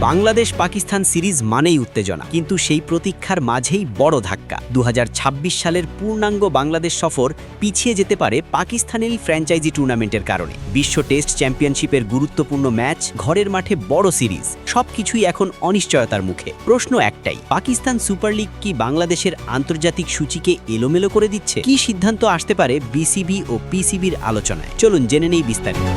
Bangladesh Pakistan series মানেই উত্তেজনা, কিন্তু সেই প্রতীক্ষার মাঝেই বড় ধাক্কা। ২০২৬ সালের পূর্ণাঙ্গ বাংলাদেশ সফর পিছিয়ে যেতে পারে পাকিস্তানের এই ফ্র্যাঞ্চাইজি টুর্নামেন্টের কারণে। বিশ্ব টেস্ট চ্যাম্পিয়নশিপের গুরুত্বপূর্ণ ম্যাচ, ঘরের মাঠে বড় সিরিজ, সবকিছুই এখন অনিশ্চয়তার মুখে। প্রশ্ন একটাই, পাকিস্তান সুপার লিগ কি বাংলাদেশের আন্তর্জাতিক সূচিকে এলোমেলো করে দিচ্ছে? কি সিদ্ধান্ত আসতে পারে বিসিবি ও পিসিবির আলোচনায়? চলুন জেনে নেই বিস্তারিত।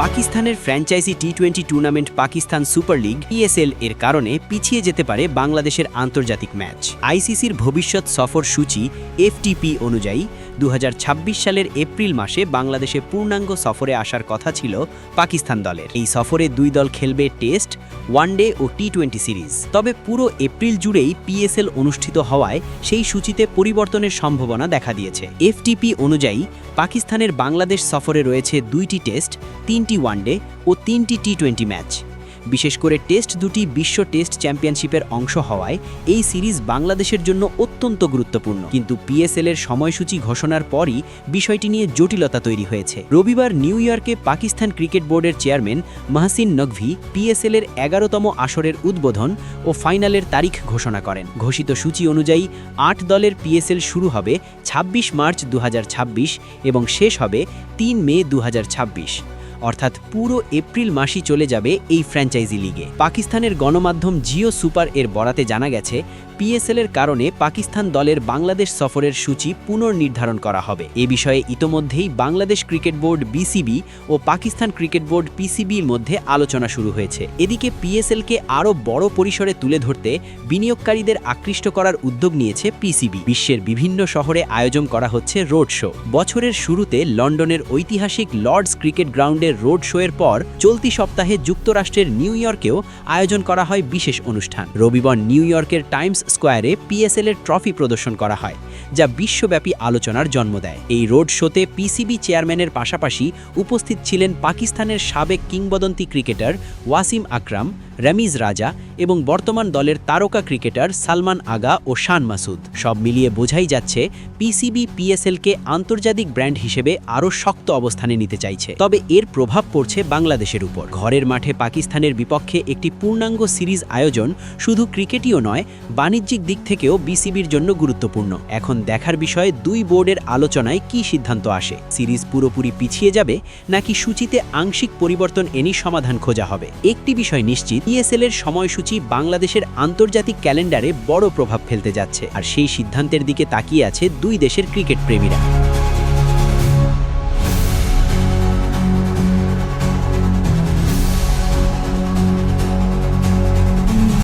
পাকিস্তানের ফ্র্যাঞ্চাইজি টি-20 tournament Pakistan super league PSL এর কারণে পিছিয়ে যেতে পারে বাংলাদেশের আন্তর্জাতিক ম্যাচ। আইসিসির ভবিষ্যৎ সফর সূচি এফটিপি অনুযায়ী ২০২৬ সালের এপ্রিল মাসে বাংলাদেশে পূর্ণাঙ্গ সফরে আসার কথা ছিল পাকিস্তান দলের। এই সফরে দুই দল খেলবে টেস্ট, ওয়ানডে ও টি-20 সিরিজ। তবে পুরো এপ্রিল জুড়েই পিএসএল অনুষ্ঠিত হওয়ায় সেই সূচিতে পরিবর্তনের সম্ভাবনা দেখা দিয়েছে। এফটিপি অনুযায়ী পাকিস্তানের বাংলাদেশ সফরে রয়েছে ২টি টেস্ট, ৩টি ওয়ানডে ও ৩টি টি-20 ম্যাচ। বিশেষ করে টেস্ট দুটি বিশ্ব টেস্ট চ্যাম্পিয়নশিপের অংশ হওয়ায় এই সিরিজ বাংলাদেশের জন্য অত্যন্ত গুরুত্বপূর্ণ। কিন্তু পিএসএল এর সময়সূচি ঘোষণার পরই বিষয়টি নিয়ে জটিলতা তৈরি হয়েছে। রবিবার নিউ ইয়র্কে পাকিস্তান ক্রিকেট বোর্ডের চেয়ারম্যান মাহসিন নকভি পিএসএল এর ১১তম আসরের উদ্বোধন ও ফাইনালের তারিখ ঘোষণা করেন। ঘোষিত সূচি অনুযায়ী ৮ দলের পিএসএল শুরু হবে ২৬ মার্চ ২০২৬ এবং শেষ হবে ৩ মে ২০২৬। অর্থাৎ পুরো এপ্রিল মাসই চলে যাবে এই ফ্র্যাঞ্চাইজি লিগে। পাকিস্তানের গণমাধ্যম জিও সুপার এর বরাতে জানা গেছে, পিএসএল এর কারণে পাকিস্তান দলের বাংলাদেশ সফরের সূচি পুনর্নির্ধারণ করা হবে। এ বিষয়ে ইতোমধ্যেই বাংলাদেশ ক্রিকেট বোর্ড বিসিবি ও পাকিস্তান ক্রিকেট বোর্ড পিসিবির মধ্যে আলোচনা শুরু হয়েছে। এদিকে পিএসএলকে আরও বড় পরিসরে তুলে ধরতে বিনিয়োগকারীদের আকৃষ্ট করার উদ্যোগ নিয়েছে পিসিবি। বিশ্বের বিভিন্ন শহরে আয়োজন করা হচ্ছে রোড শো। বছরের শুরুতে লন্ডনের ঐতিহাসিক লর্ডস ক্রিকেট গ্রাউন্ডের রোড শো এর পর চলতি সপ্তাহে যুক্তরাষ্ট্রের নিউ ইয়র্কেও আয়োজন করা হয় বিশেষ অনুষ্ঠান। রবিবার নিউ ইয়র্কের টাইমস স্কোয়ারে পিএসএল এর ট্রফি প্রদর্শন করা হয়, যা বিশ্বব্যাপী আলোচনার জন্ম দেয়। এই রোড শোতে পিসিবি চেয়ারম্যানের পাশাপাশি উপস্থিত ছিলেন পাকিস্তানের সাবেক কিংবদন্তি ক্রিকেটার ওয়াসিম আকরাম, রমিজ রাজা এবং বর্তমান দলের তারকা ক্রিকেটার সালমান আগা ও শান মাসুদ। সব মিলিয়ে বোঝাই যাচ্ছে পিসিবি পিএসএলকে আন্তর্জাতিক ব্র্যান্ড হিসেবে আরও শক্ত অবস্থানে নিতে চাইছে। তবে এর প্রভাব পড়ছে বাংলাদেশের উপর। ঘরের মাঠে পাকিস্তানের বিপক্ষে একটি পূর্ণাঙ্গ সিরিজ আয়োজন শুধু ক্রিকেটীয় নয়, বাণিজ্যিক দিক থেকেও বিসিবির জন্য গুরুত্বপূর্ণ। এখন দেখার বিষয়ে দুই বোর্ডের আলোচনায় কী সিদ্ধান্ত আসে। সিরিজ পুরোপুরি পিছিয়ে যাবে নাকি সূচিতে আংশিক পরিবর্তন এনে সমাধান খোঁজা হবে? একটি বিষয় নিশ্চিত, পিএসএল এর সময়সূচি বাংলাদেশের আন্তর্জাতিক ক্যালেন্ডারে বড় প্রভাব ফেলতে যাচ্ছে, আর সেই সিদ্ধান্তের দিকে তাকিয়ে আছে দুই দেশের ক্রিকেট প্রেমীরা।